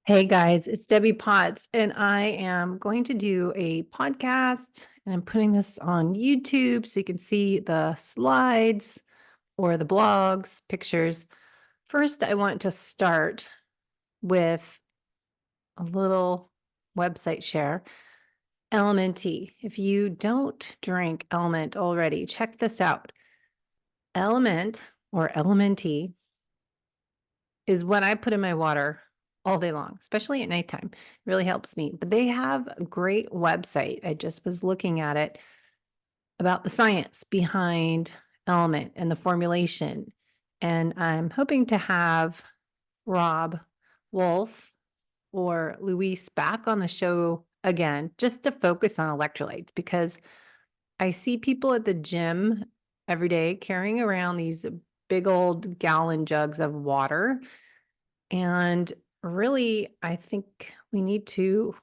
Hey guys, it's Debbie Potts, and I am going to do a podcast, and I'm putting this on YouTube so you can see the slides or the blogs, pictures. First, I want to start with a little website share. Element Tea. If you don't drink Element already, check this out. Element or Element Tea is what I put in my water all day long, especially at nighttime. It really helps me. But they have a great website. I just was looking at it about the science behind Element and the formulation. And I'm hoping to have Rob Wolf or Luis back on the show again, just to focus on electrolytes, because I see people at the gym every day carrying around these big old gallon jugs of water. And really, I think we need to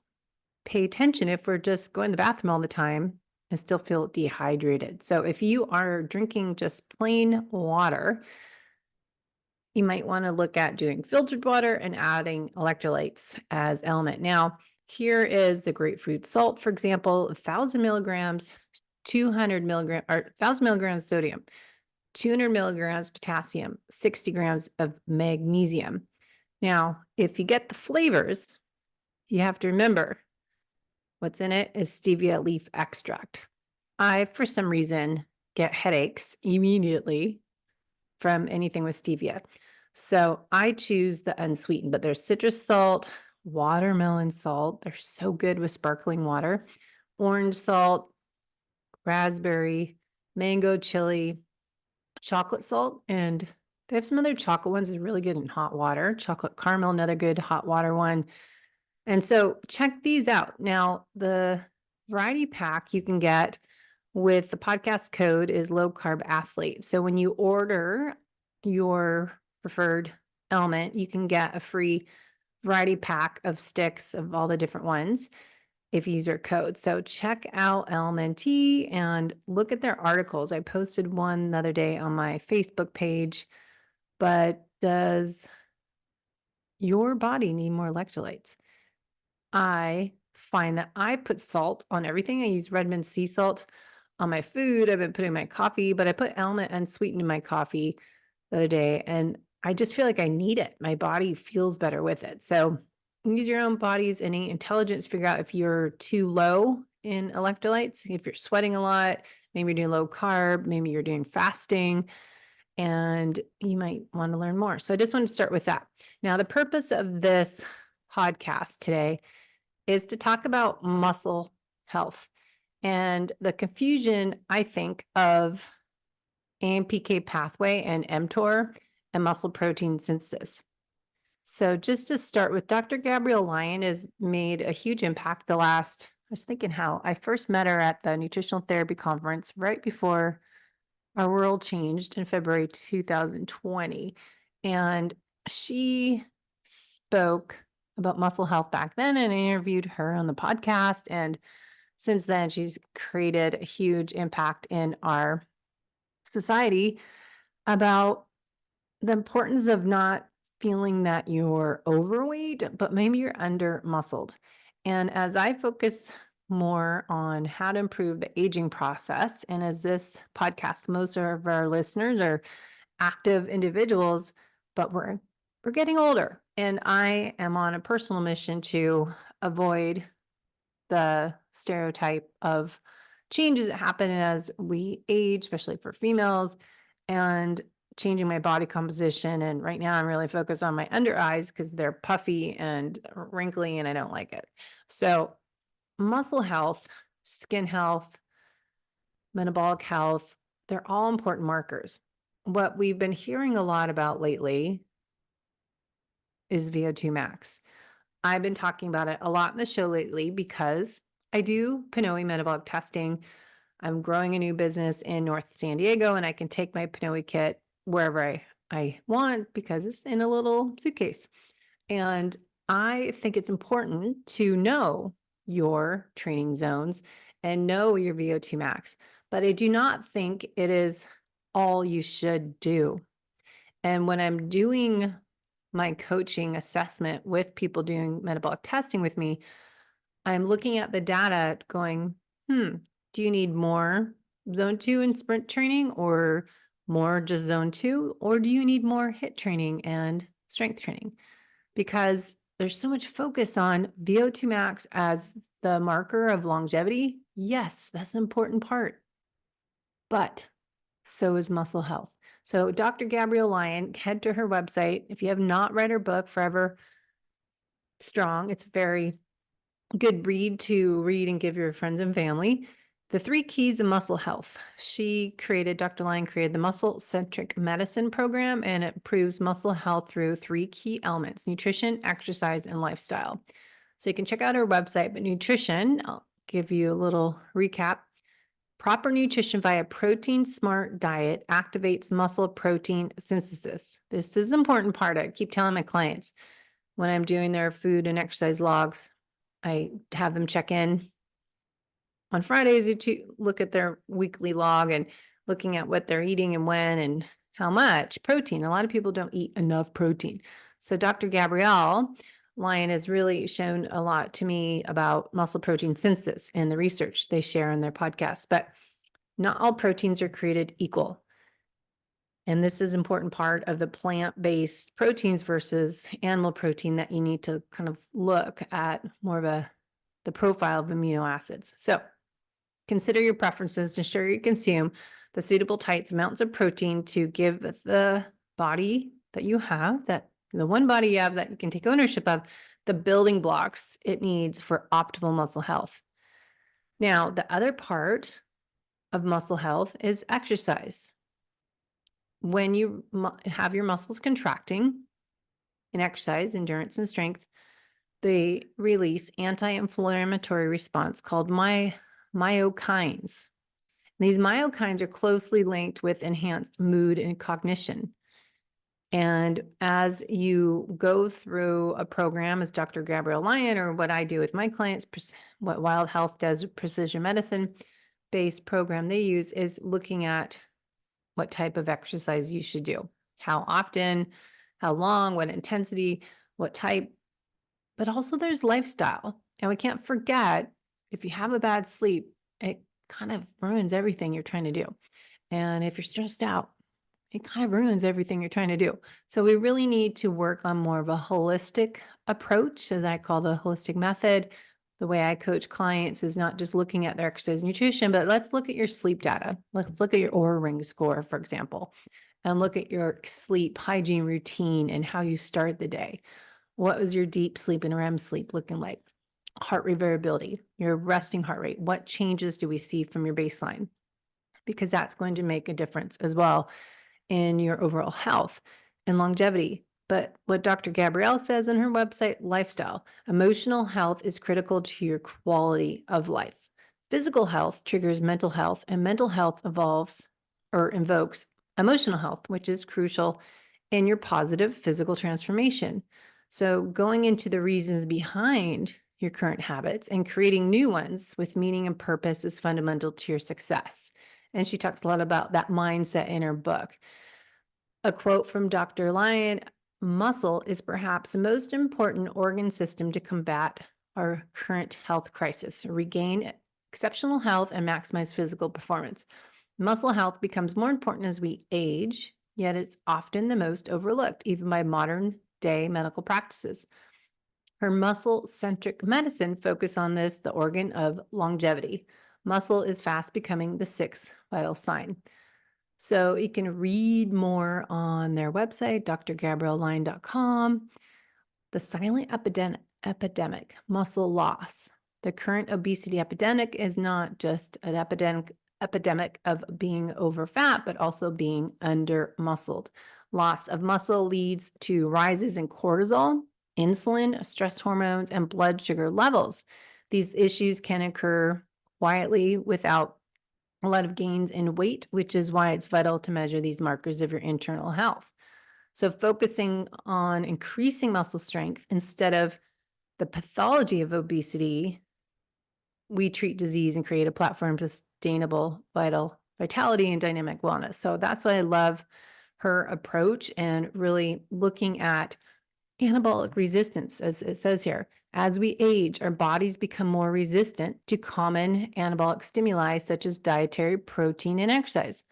pay attention if we're just going to the bathroom all the time and still feel dehydrated. So if you are drinking just plain water, you might want to look at doing filtered water and adding electrolytes as element. Now, here is the grapefruit salt, for example, 1,000 milligrams, 200 milligrams, or 1,000 milligrams sodium, 200 milligrams potassium, 60 grams of magnesium. Now, if you get the flavors, you have to remember what's in it is stevia leaf extract. I, for some reason, get headaches immediately from anything with stevia. So I choose the unsweetened, but there's citrus salt, watermelon salt. They're so good with sparkling water, orange salt, raspberry, mango chili, chocolate salt, and they have some other chocolate ones that are really good in hot water. Chocolate caramel, another good hot water one. And so check these out. Now, the variety pack you can get with the podcast code is low carb athlete. So when you order your preferred element, you can get a free variety pack of sticks of all the different ones if you use your code. So check out LMNT and look at their articles. I posted one the other day on my Facebook page, but does your body need more electrolytes? I find that I put salt on everything. I use Redmond sea salt on my food. I've been putting my coffee, but I put element unsweetened in my coffee the other day, and I just feel like I need it. My body feels better with it. So use your own body's innate intelligence, figure out if you're too low in electrolytes, if you're sweating a lot, maybe you're doing low carb, maybe you're doing fasting, and you might want to learn more. So I just want to start with that. Now, the purpose of this podcast today is to talk about muscle health and the confusion, I think, of AMPK pathway and MTOR and muscle protein synthesis. So just to start with, Dr. Gabrielle Lyon has made a huge impact I was thinking how I first met her at the Nutritional Therapy Conference right before our world changed in February 2020. And she spoke about muscle health back then, and I interviewed her on the podcast. And since then, she's created a huge impact in our society about the importance of not feeling that you're overweight, but maybe you're under muscled. And as I focus more on how to improve the aging process, and as this podcast, most of our listeners are active individuals, but we're getting older, and I am on a personal mission to avoid the stereotype of changes that happen as we age, especially for females, and changing my body composition. And right now I'm really focused on my under eyes because they're puffy and wrinkly and I don't like it. So muscle health, skin health, metabolic health, they're all important markers. What we've been hearing a lot about lately is VO2 max. I've been talking about it a lot in the show lately because I do PNOE metabolic testing. I'm growing a new business in North San Diego, and I can take my PNOE kit wherever I want because it's in a little suitcase. And I think it's important to know your training zones and know your VO2 max, but I do not think it is all you should do. And when I'm doing my coaching assessment with people doing metabolic testing with me, I'm looking at the data going, do you need more zone 2 and sprint training or more just zone 2? Or do you need more HIIT training and strength training? Because there's so much focus on VO2 max as the marker of longevity. Yes, that's an important part, but so is muscle health. So Dr. Gabrielle Lyon, head to her website. If you have not read her book, Forever Strong, it's a very good read to read and give your friends and family. The 3 keys of muscle health. Dr. Lyon created the muscle-centric medicine program, and it improves muscle health through 3 key elements: nutrition, exercise, and lifestyle. So you can check out her website, but nutrition, I'll give you a little recap. Proper nutrition via protein smart diet activates muscle protein synthesis. This is an important part. I keep telling my clients when I'm doing their food and exercise logs, I have them check in on Fridays to look at their weekly log and looking at what they're eating and when and how much protein. A lot of people don't eat enough protein. So Dr. Gabrielle Lyon has really shown a lot to me about muscle protein synthesis and the research they share in their podcast. But not all proteins are created equal. And this is an important part of the plant-based proteins versus animal protein that you need to kind of look at more of the profile of amino acids. So consider your preferences to ensure you consume the suitable types amounts of protein to give the body that you have, that the one body you have that you can take ownership of, the building blocks it needs for optimal muscle health. Now, the other part of muscle health is exercise. When you have your muscles contracting in exercise, endurance, and strength, they release anti-inflammatory response called myokines. These myokines are closely linked with enhanced mood and cognition. And as you go through a program as Dr. Gabrielle Lyon, or what I do with my clients, what Wild Health does, precision medicine based program they use, is looking at what type of exercise you should do, how often, how long, what intensity, what type, but also there's lifestyle. And we can't forget, if you have a bad sleep, it kind of ruins everything you're trying to do. And if you're stressed out, it kind of ruins everything you're trying to do. So we really need to work on more of a holistic approach, as I call the holistic method. The way I coach clients is not just looking at their exercise and nutrition, but let's look at your sleep data. Let's look at your Oura Ring score, for example, and look at your sleep hygiene routine and how you start the day. What was your deep sleep and REM sleep looking like? Heart rate variability, your resting heart rate. What changes do we see from your baseline? Because that's going to make a difference as well in your overall health and longevity. But what Dr. Gabrielle says in her website, lifestyle, emotional health is critical to your quality of life. Physical health triggers mental health, and mental health invokes emotional health, which is crucial in your positive physical transformation. So going into the reasons behind your current habits and creating new ones with meaning and purpose is fundamental to your success. And she talks a lot about that mindset in her book. A quote from Dr. Lyon, muscle is perhaps the most important organ system to combat our current health crisis, regain exceptional health, and maximize physical performance. Muscle health becomes more important as we age, yet it's often the most overlooked, even by modern day medical practices. Her muscle-centric medicine focus on this, the organ of longevity. Muscle is fast becoming the 6th vital sign. So you can read more on their website, drgabriellelyon.com. The silent epidemic, muscle loss. The current obesity epidemic is not just an epidemic of being over fat, but also being under muscled. Loss of muscle leads to rises in cortisol, insulin, stress hormones, and blood sugar levels. These issues can occur quietly without a lot of gains in weight, which is why it's vital to measure these markers of your internal health. So focusing on increasing muscle strength instead of the pathology of obesity, we treat disease and create a platform for sustainable vitality and dynamic wellness. So that's why I love her approach and really looking at anabolic resistance, as it says here. As we age, our bodies become more resistant to common anabolic stimuli such as dietary protein and exercise,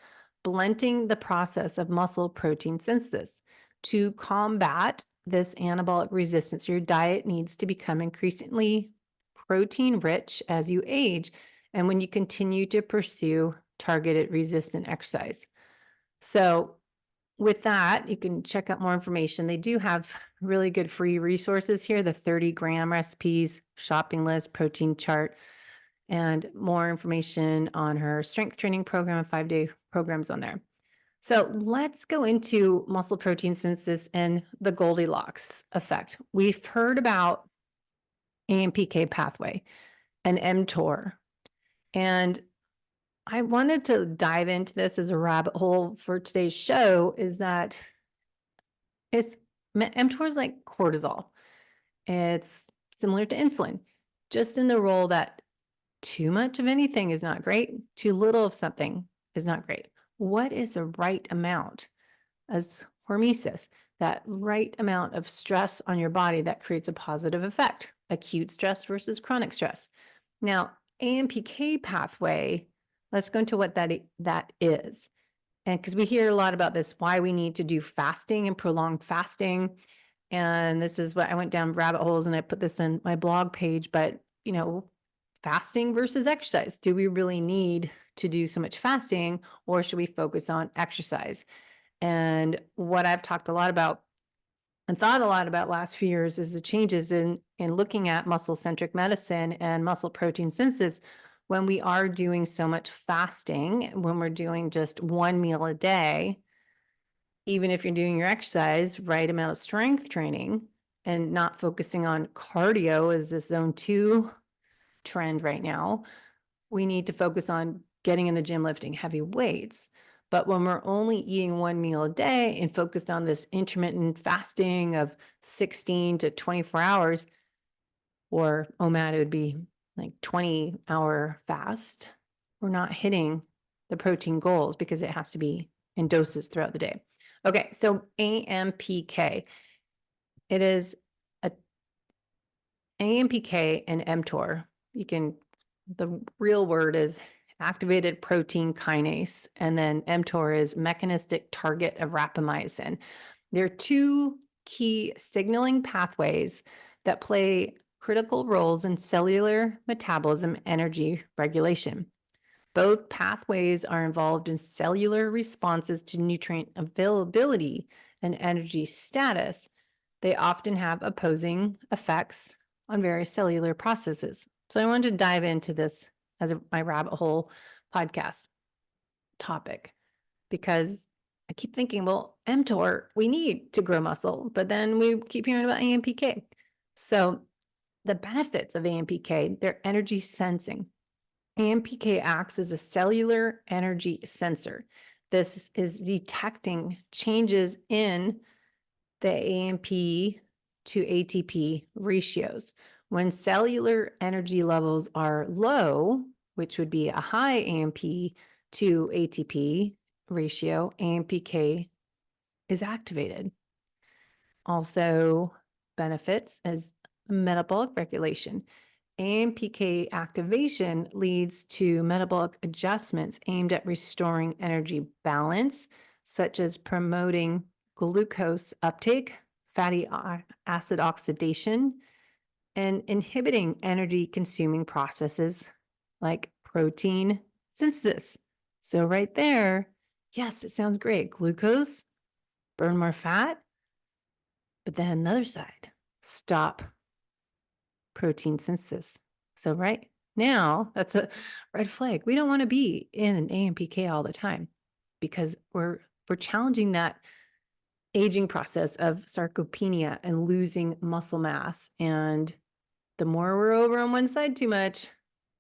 blunting the process of muscle protein synthesis. To combat this anabolic resistance, your diet needs to become increasingly protein rich as you age and when you continue to pursue targeted resistant exercise. So with that, you can check out more information. They do have really good free resources here, the 30-gram recipes, shopping list, protein chart, and more information on her strength training program and 5-day programs on there. So let's go into muscle protein synthesis and the Goldilocks effect. We've heard about AMPK pathway and MTOR, and I wanted to dive into this as a rabbit hole for today's show is that mTOR is like cortisol. It's similar to insulin, just in the role that too much of anything is not great, too little of something is not great. What is the right amount? As hormesis, that right amount of stress on your body that creates a positive effect, acute stress versus chronic stress. Now, AMPK pathway, let's go into what that is. And because we hear a lot about this, why we need to do fasting and prolonged fasting. And this is what I went down rabbit holes and I put this in my blog page, but fasting versus exercise. Do we really need to do so much fasting or should we focus on exercise? And what I've talked a lot about and thought a lot about last few years is the changes in looking at muscle-centric medicine and muscle protein synthesis when we are doing so much fasting, when we're doing just one meal a day, even if you're doing your exercise, right amount of strength training and not focusing on cardio as this zone 2 trend right now, we need to focus on getting in the gym, lifting heavy weights. But when we're only eating one meal a day and focused on this intermittent fasting of 16 to 24 hours, or OMAD, it would be like 20-hour fast, we're not hitting the protein goals because it has to be in doses throughout the day. Okay, so AMPK. It is a AMPK and mTOR. The real word is activated protein kinase, and then mTOR is mechanistic target of rapamycin. There are two key signaling pathways that play critical roles in cellular metabolism energy regulation. Both pathways are involved in cellular responses to nutrient availability and energy status. They often have opposing effects on various cellular processes. So I wanted to dive into this as my rabbit hole podcast topic because I keep thinking, well, mTOR, we need to grow muscle, but then we keep hearing about AMPK. So the benefits of AMPK, they're energy sensing. AMPK acts as a cellular energy sensor. This is detecting changes in the AMP to ATP ratios. When cellular energy levels are low, which would be a high AMP to ATP ratio, AMPK is activated. Also benefits as metabolic regulation. AMPK activation leads to metabolic adjustments aimed at restoring energy balance, such as promoting glucose uptake, fatty acid oxidation, and inhibiting energy-consuming processes like protein synthesis. So right there, yes, it sounds great. Glucose, burn more fat, but then on the other side, stop protein synthesis. So right now, that's a red flag. We don't want to be in an AMPK all the time because we're challenging that aging process of sarcopenia and losing muscle mass. And the more we're over on one side too much,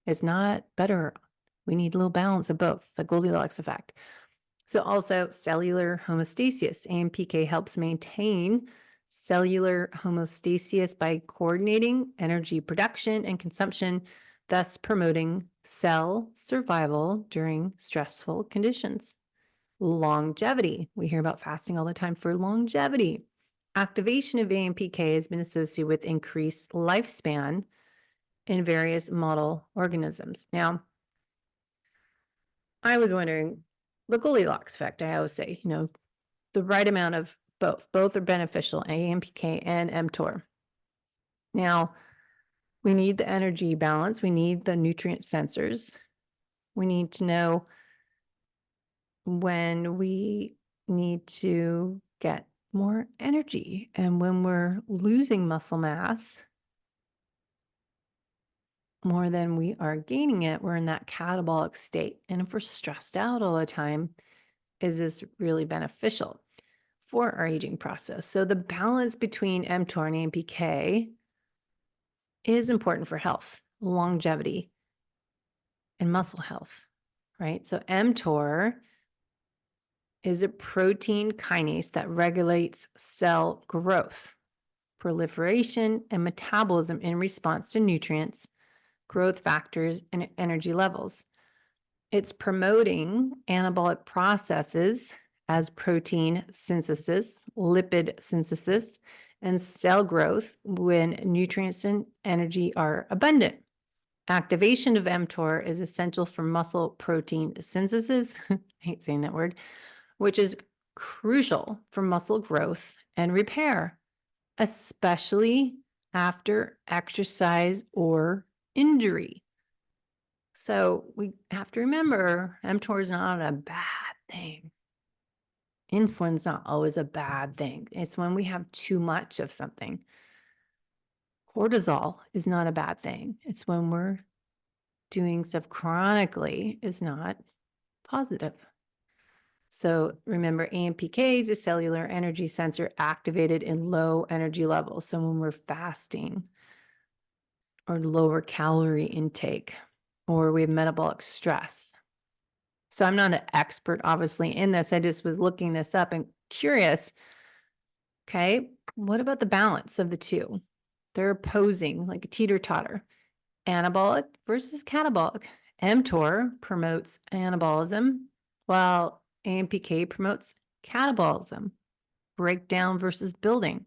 it's not better. We need a little balance of both, the Goldilocks effect. So also cellular homeostasis. AMPK helps maintain cellular homeostasis by coordinating energy production and consumption, thus promoting cell survival during stressful conditions. Longevity. We hear about fasting all the time for longevity. Activation of AMPK has been associated with increased lifespan in various model organisms. Now, I was wondering, the Goldilocks effect, I always say, the right amount of both. Both are beneficial, AMPK and mTOR. Now, we need the energy balance. We need the nutrient sensors. We need to know when we need to get more energy and when we're losing muscle mass more than we are gaining it, we're in that catabolic state. And if we're stressed out all the time, is this really beneficial for our aging process? So the balance between mTOR and AMPK is important for health, longevity, and muscle health, right? So mTOR is a protein kinase that regulates cell growth, proliferation, and metabolism in response to nutrients, growth factors, and energy levels. It's promoting anabolic processes as protein synthesis, lipid synthesis, and cell growth when nutrients and energy are abundant. Activation of mTOR is essential for muscle protein synthesis, I hate saying that word, which is crucial for muscle growth and repair, especially after exercise or injury. So we have to remember mTOR is not a bad thing. Insulin's not always a bad thing. It's when we have too much of something. Cortisol is not a bad thing. It's when we're doing stuff chronically is not positive. So remember, AMPK is a cellular energy sensor activated in low energy levels. So when we're fasting or lower calorie intake, or we have metabolic stress. So I'm not an expert, obviously, in this. I just was looking this up and curious. Okay, what about the balance of the two? They're opposing, like a teeter-totter. Anabolic versus catabolic. mTOR promotes anabolism, while AMPK promotes catabolism, breakdown versus building.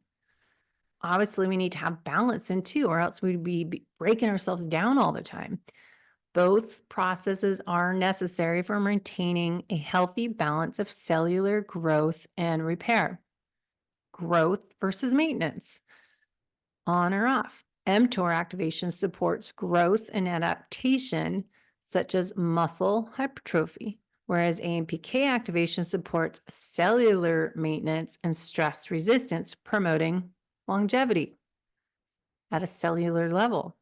Obviously, we need to have balance in two, or else we'd be breaking ourselves down all the time. Both processes are necessary for maintaining a healthy balance of cellular growth and repair. Growth versus maintenance, on or off. mTOR activation supports growth and adaptation, such as muscle hypertrophy, whereas AMPK activation supports cellular maintenance and stress resistance, promoting longevity at a cellular level.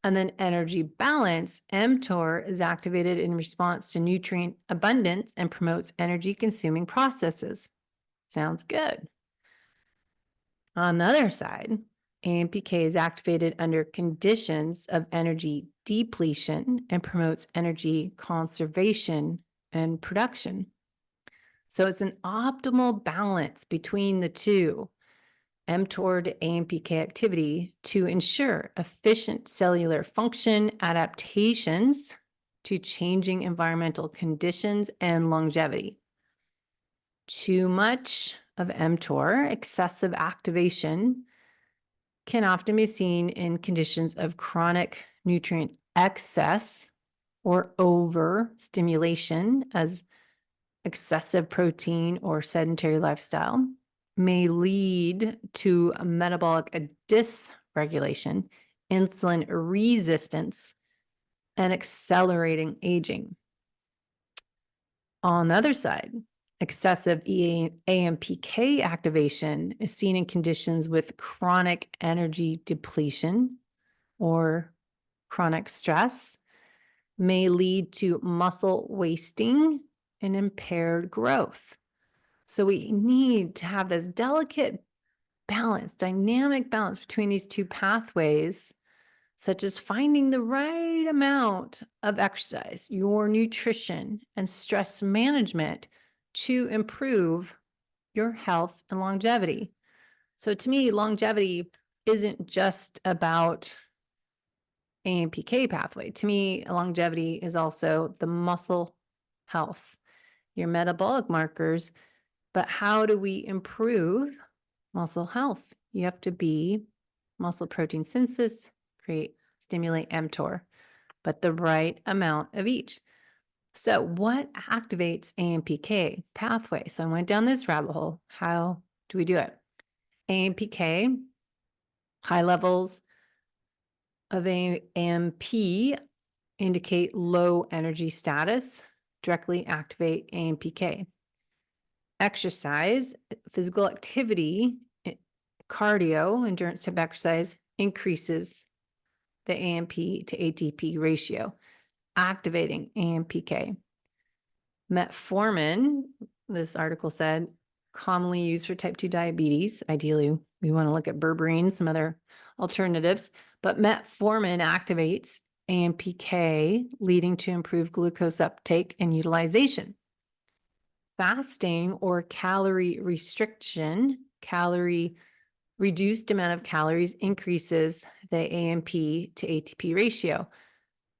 And then energy balance, mTOR is activated in response to nutrient abundance and promotes energy consuming processes. Sounds good. On the other side, AMPK is activated under conditions of energy depletion and promotes energy conservation and production. So it's an optimal balance between the two, mTOR to AMPK activity, to ensure efficient cellular function, adaptations to changing environmental conditions, and longevity. Too much of mTOR, excessive activation, can often be seen in conditions of chronic nutrient excess or overstimulation, as excessive protein or sedentary lifestyle may lead to a metabolic dysregulation, insulin resistance, and accelerating aging. On the other side, excessive AMPK activation is seen in conditions with chronic energy depletion or chronic stress, may lead to muscle wasting and impaired growth. So we need to have this delicate balance, dynamic balance between these two pathways, such as finding the right amount of exercise, your nutrition, and stress management to improve your health and longevity. So to me, longevity isn't just about AMPK pathway. To me, longevity is also the muscle health, your metabolic markers, but how do we improve muscle health. You have to be muscle protein synthesis, stimulate mTOR, but the right amount of each. So what activates AMPK pathway? So I went down this rabbit hole. How do we do it? AMPK, high levels of AMP indicate low energy status, directly activate AMPK. Exercise, physical activity, cardio, endurance type exercise increases the AMP to ATP ratio, activating AMPK. Metformin, this article said, commonly used for type 2 diabetes. Ideally, we want to look at berberine, some other alternatives, but metformin activates AMPK, leading to improved glucose uptake and utilization. Fasting or calorie restriction, reduced amount of calories increases the AMP to ATP ratio.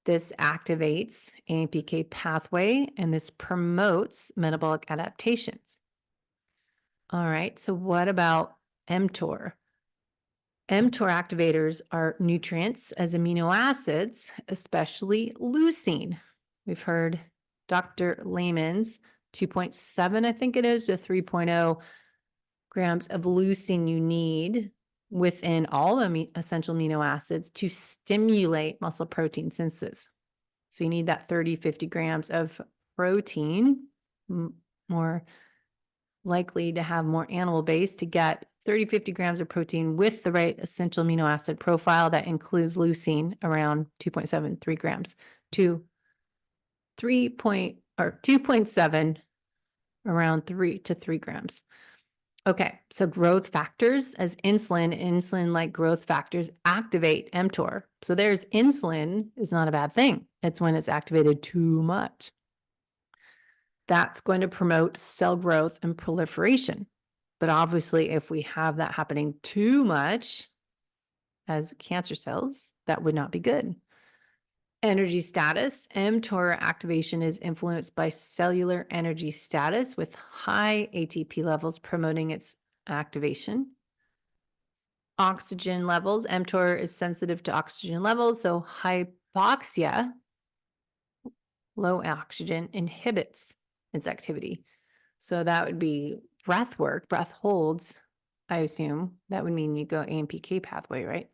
This activates AMPK pathway, and this promotes metabolic adaptations. All right, so what about mTOR? mTOR activators are nutrients as amino acids, especially leucine. We've heard Dr. Lehman's 2.7, I think it is, to 3.0 grams of leucine you need within all the essential amino acids to stimulate muscle protein synthesis. So you need that 30, 50 grams of protein, more likely to have more animal base to get 30, 50 grams of protein with the right essential amino acid profile that includes leucine around 2.7, 3 grams to 2.7 around 3 to 3 grams. Okay, so growth factors as insulin-like growth factors activate mTOR. So there's insulin is not a bad thing. It's when it's activated too much. That's going to promote cell growth and proliferation. But obviously, if we have that happening too much as cancer cells, that would not be good. Energy status, mTOR activation is influenced by cellular energy status with high ATP levels promoting its activation. Oxygen levels, mTOR is sensitive to oxygen levels, so hypoxia, low oxygen, inhibits its activity. So that would be breath work, breath holds, I assume. That would mean you go AMPK pathway, right?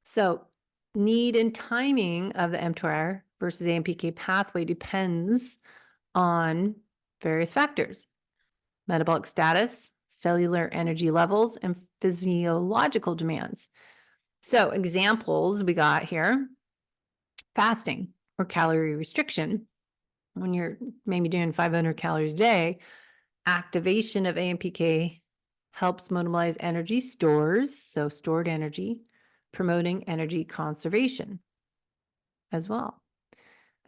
So need and timing of the mTOR versus AMPK pathway depends on various factors: metabolic status, cellular energy levels, and physiological demands. So examples we got here: fasting or calorie restriction. When you're maybe doing 500 calories a day, activation of AMPK helps mobilize energy stores, so stored energy, promoting energy conservation as well.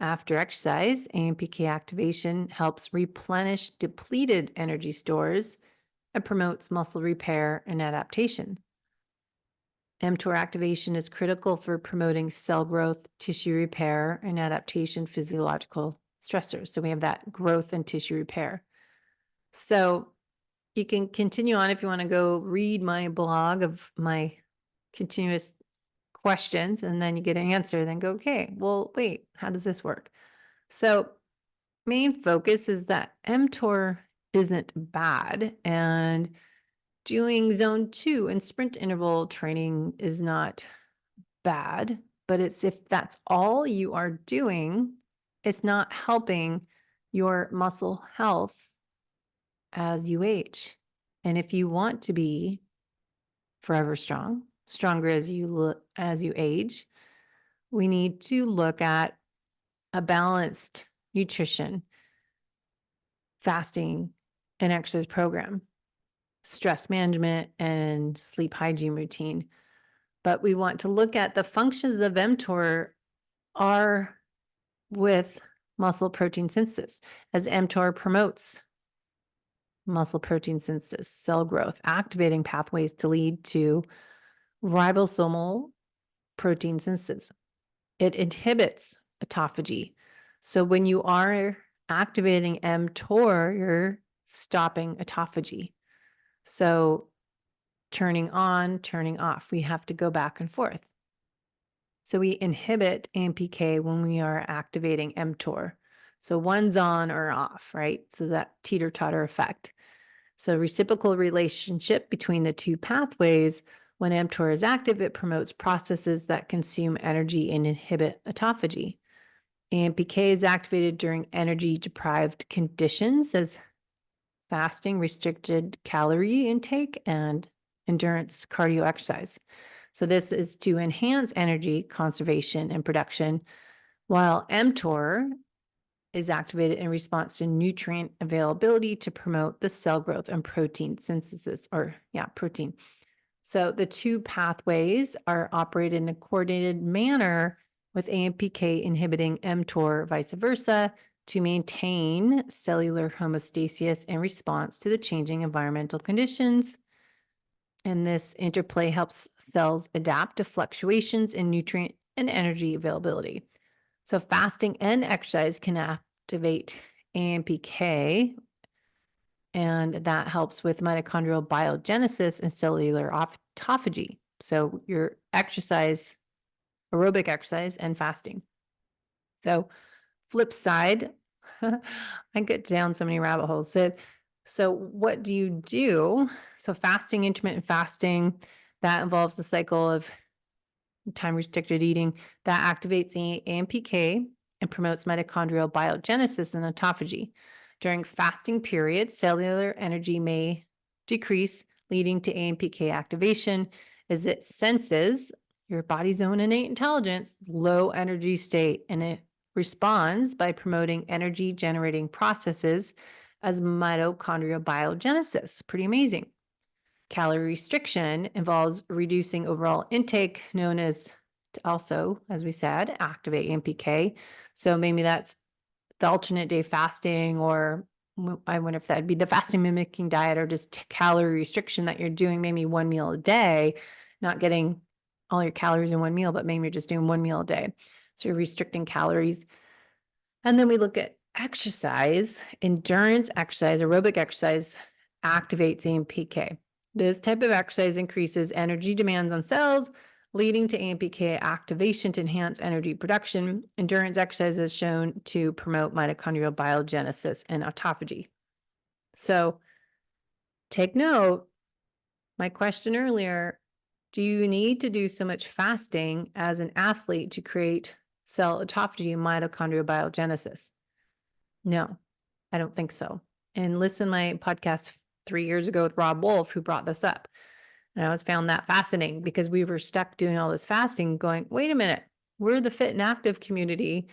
After exercise, AMPK activation helps replenish depleted energy stores and promotes muscle repair and adaptation. mTOR activation is critical for promoting cell growth, tissue repair, and adaptation physiological stressors. So we have that growth and tissue repair. So you can continue on if you want to go read my blog of my continuous questions, and then you get an answer, then go, okay, well, wait, how does this work? So main focus is that mTOR isn't bad, and doing zone 2 and sprint interval training is not bad, but it's if that's all you are doing, it's not helping your muscle health as you age. And if you want to be forever strong, stronger as you age, we need to look at a balanced nutrition, fasting, and exercise program, stress management, and sleep hygiene routine. But we want to look at the functions of mTOR are with muscle protein synthesis, as mTOR promotes muscle protein synthesis, cell growth, activating pathways to lead to ribosomal protein synthesis. It inhibits autophagy. So when you are activating mTOR, you're stopping autophagy. So turning on, turning off. We have to go back and forth. So we inhibit AMPK when we are activating mTOR. So one's on or off, right? So that teeter-totter effect. So reciprocal relationship between the two pathways. When mTOR is active, it promotes processes that consume energy and inhibit autophagy. AMPK is activated during energy-deprived conditions as fasting, restricted calorie intake, and endurance cardio exercise. So this is to enhance energy conservation and production, while mTOR is activated in response to nutrient availability to promote the cell growth and protein synthesis, protein. So the two pathways are operated in a coordinated manner with AMPK inhibiting mTOR, vice versa, to maintain cellular homeostasis in response to the changing environmental conditions. And this interplay helps cells adapt to fluctuations in nutrient and energy availability. So fasting and exercise can activate AMPK, and that helps with mitochondrial biogenesis and cellular autophagy. So your exercise, aerobic exercise, and fasting. So flip side, I get down so many rabbit holes. So what do you do? So fasting, intermittent fasting, that involves the cycle of time restricted eating that activates AMPK and promotes mitochondrial biogenesis and autophagy. During fasting periods, cellular energy may decrease, leading to AMPK activation as it senses your body's own innate intelligence, low energy state, and it responds by promoting energy generating processes as mitochondrial biogenesis. Pretty amazing. Calorie restriction involves reducing overall intake, known as also, as we said, activate AMPK. So maybe that's the alternate day fasting, or I wonder if that'd be the fasting mimicking diet, or just calorie restriction that you're doing maybe one meal a day, not getting all your calories in one meal, but maybe you're just doing one meal a day. So you're restricting calories. And then we look at exercise. Endurance exercise, aerobic exercise activates AMPK. This type of exercise increases energy demands on cells, leading to AMPK activation to enhance energy production. Endurance exercise is shown to promote mitochondrial biogenesis and autophagy. So take note, my question earlier, do you need to do so much fasting as an athlete to create cell autophagy and mitochondrial biogenesis? No, I don't think so. And listen to my podcast 3 years ago with Rob Wolf, who brought this up. And I always found that fascinating because we were stuck doing all this fasting going, wait a minute, we're the fit and active community.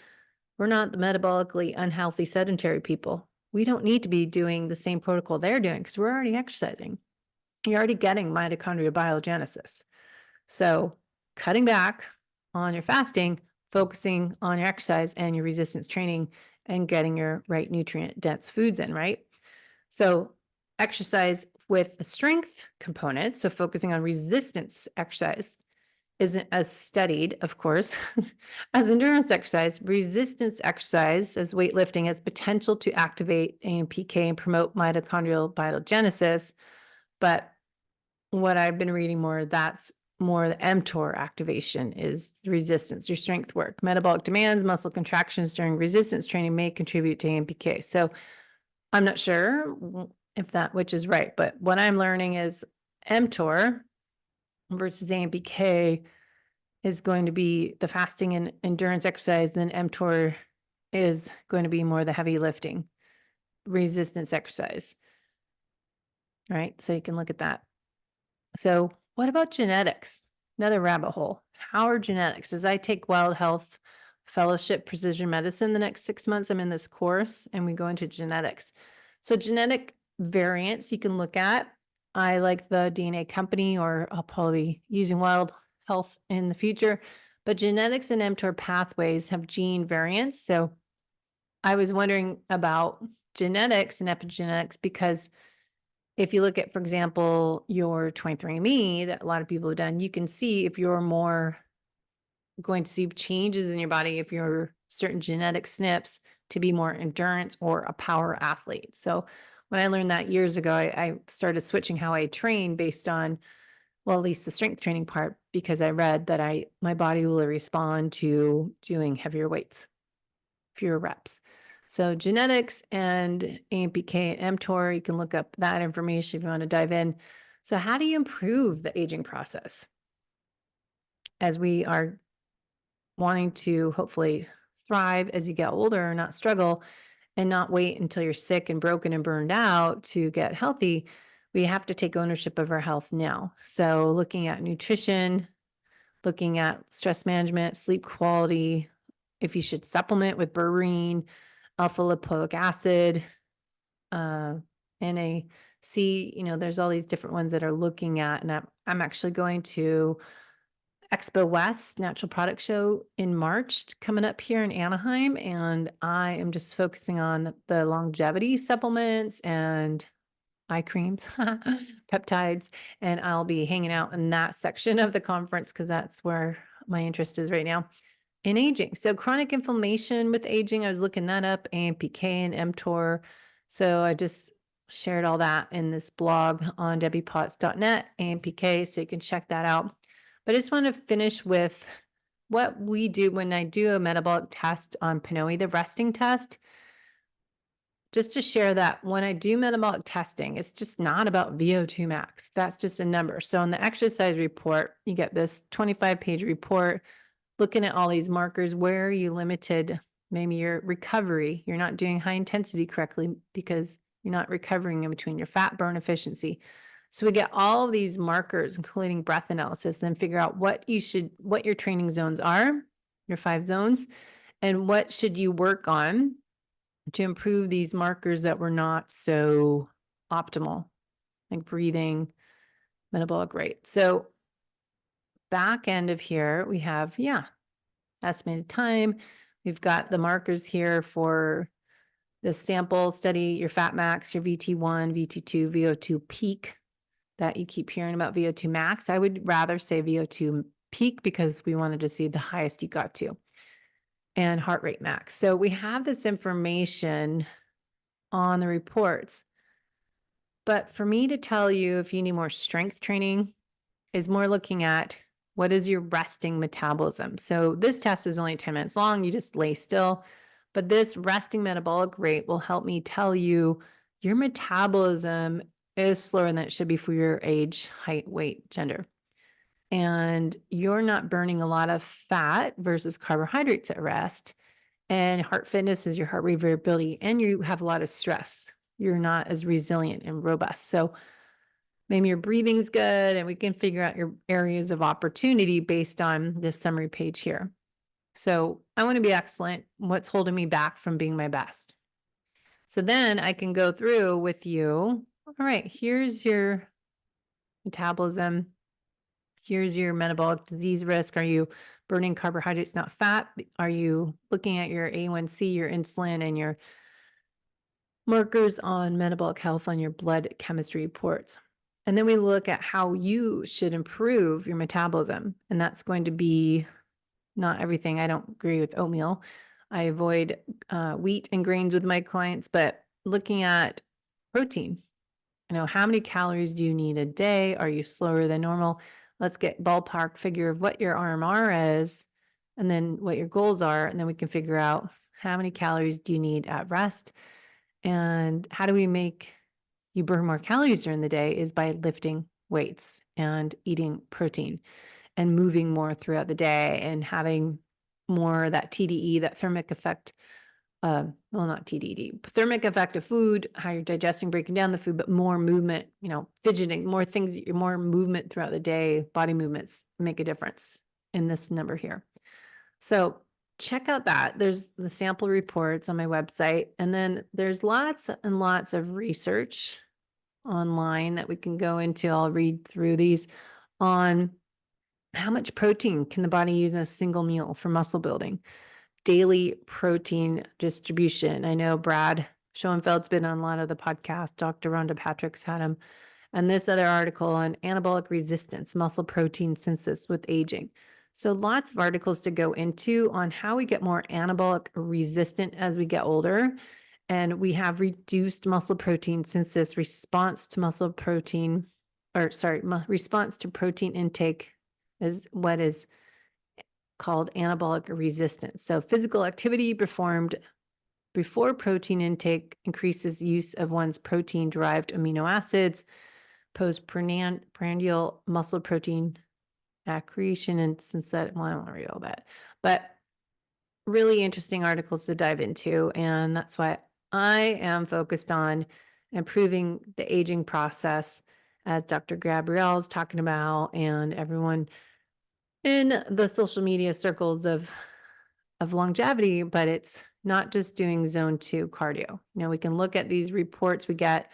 We're not the metabolically unhealthy sedentary people. We don't need to be doing the same protocol they're doing because we're already exercising. You're already getting mitochondrial biogenesis. So cutting back on your fasting, focusing on your exercise and your resistance training, and getting your right nutrient dense foods in, right? So exercise with a strength component, so focusing on resistance exercise, isn't as studied, of course, as endurance exercise. Resistance exercise, as weightlifting, has potential to activate AMPK and promote mitochondrial biogenesis. But what I've been reading more, that's more the mTOR activation is resistance, your strength work. Metabolic demands, muscle contractions during resistance training may contribute to AMPK. So I'm not sure if that which is right, but what I'm learning is mTOR versus AMPK is going to be the fasting and endurance exercise, then mTOR is going to be more the heavy lifting, resistance exercise. All right, so you can look at that. So what about genetics? Another rabbit hole. How are genetics? As I take Wild Health Fellowship Precision Medicine the next 6 months, I'm in this course and we go into genetics. So genetic variants you can look at. I like the DNA company, or I'll probably be using Wild Health in the future, but genetics and mTOR pathways have gene variants. So I was wondering about genetics and epigenetics because if you look at, for example, your 23andMe that a lot of people have done, you can see if you're more going to see changes in your body, if you're certain genetic SNPs to be more endurance or a power athlete. So when I learned that years ago, I started switching how I train based on Well, at least the strength training part, because I read that my body will respond to doing heavier weights, fewer reps. So genetics and AMPK and MTOR, you can look up that information if you want to dive in. So how do you improve the aging process as we are wanting to hopefully thrive as you get older, not struggle, and not wait until you're sick and broken and burned out to get healthy? We have to take ownership of our health now. So looking at nutrition, looking at stress management, sleep quality, if you should supplement with berberine, alpha lipoic acid, uh, NAC, there's all these different ones that are looking at, and I'm actually going to Expo West Natural Product Show in March coming up here in Anaheim, and I am just focusing on the longevity supplements and eye creams, peptides, and I'll be hanging out in that section of the conference because that's where my interest is right now in aging. So chronic inflammation with aging, I was looking that up, AMPK and mTOR. So I just shared all that in this blog on debbiepotts.net, AMPK, so you can check that out. But I just want to finish with what we do when I do a metabolic test on PNOE, the resting test. Just to share that when I do metabolic testing, it's just not about VO2 max. That's just a number. So in the exercise report, you get this 25-page report looking at all these markers. Where are you limited? Maybe your recovery, you're not doing high intensity correctly because you're not recovering in between your fat burn efficiency. So we get all of these markers, including breath analysis, then figure out what your training zones are, your 5 zones, and what should you work on to improve these markers that were not so optimal, like breathing, metabolic rate. So back end of here, we have, estimated time. We've got the markers here for the sample study, your fat max, your VT1, VT2, VO2 peak that you keep hearing about VO2 max. I would rather say VO2 peak because we wanted to see the highest you got to, and heart rate max. So we have this information on the reports. But for me to tell you if you need more strength training is more looking at what is your resting metabolism. So this test is only 10 minutes long. You just lay still. But this resting metabolic rate will help me tell you your metabolism is slower than it should be for your age, height, weight, gender. And you're not burning a lot of fat versus carbohydrates at rest. And heart fitness is your heart rate variability, and you have a lot of stress. You're not as resilient and robust. So maybe your breathing's good, and we can figure out your areas of opportunity based on this summary page here. So I want to be excellent. What's holding me back from being my best? So then I can go through with you. All right, here's your metabolism. Here's your metabolic disease risk. Are you burning carbohydrates, not fat? Are you looking at your A1C, your insulin, and your markers on metabolic health on your blood chemistry reports? And then we look at how you should improve your metabolism. And that's going to be not everything. I don't agree with oatmeal. I avoid wheat and grains with my clients, but looking at protein, how many calories do you need a day? Are you slower than normal? Let's get ballpark figure of what your RMR is and then what your goals are. And then we can figure out how many calories do you need at rest, and how do we make you burn more calories during the day is by lifting weights and eating protein and moving more throughout the day and having more that TDE, that thermic effect. Well, not TDD, thermic effect of food, how you're digesting, breaking down the food, but more movement, fidgeting, more things, more movement throughout the day, body movements make a difference in this number here. So check out that. There's the sample reports on my website. And then there's lots and lots of research online that we can go into. I'll read through these on how much protein can the body use in a single meal for muscle building. Daily protein distribution. I know Brad Schoenfeld's been on a lot of the podcasts. Dr. Rhonda Patrick's had him. And this other article on anabolic resistance, muscle protein synthesis with aging. So lots of articles to go into on how we get more anabolic resistant as we get older. And we have reduced muscle protein synthesis response to muscle protein response to protein intake is what is called anabolic resistance. So physical activity performed before protein intake increases use of one's protein-derived amino acids, postprandial muscle protein accretion, and I don't read all that, but really interesting articles to dive into. And that's why I am focused on improving the aging process, as Dr. Gabrielle is talking about, and everyone in the social media circles of longevity. But it's not just doing zone 2 cardio. We can look at these reports we get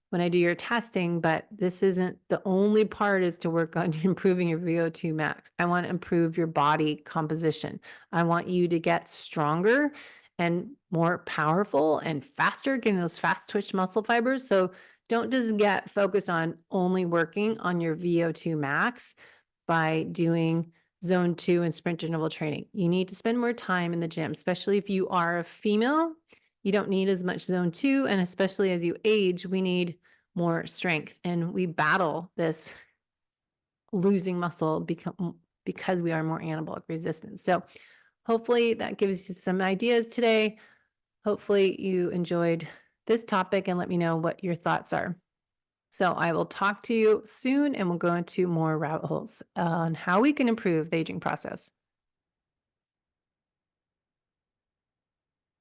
when I do your testing, but this isn't the only part, is to work on improving your VO2 max. I want to improve your body composition. I want you to get stronger and more powerful and faster, getting those fast twitch muscle fibers. So don't just get focused on only working on your VO2 max by doing zone 2 and sprint interval training. You need to spend more time in the gym, especially if you are a female. You don't need as much zone 2, and especially as you age, we need more strength, and we battle this losing muscle because we are more anabolic resistant. So hopefully that gives you some ideas today. Hopefully you enjoyed this topic, and let me know what your thoughts are. So I will talk to you soon, and we'll go into more rabbit holes on how we can improve the aging process.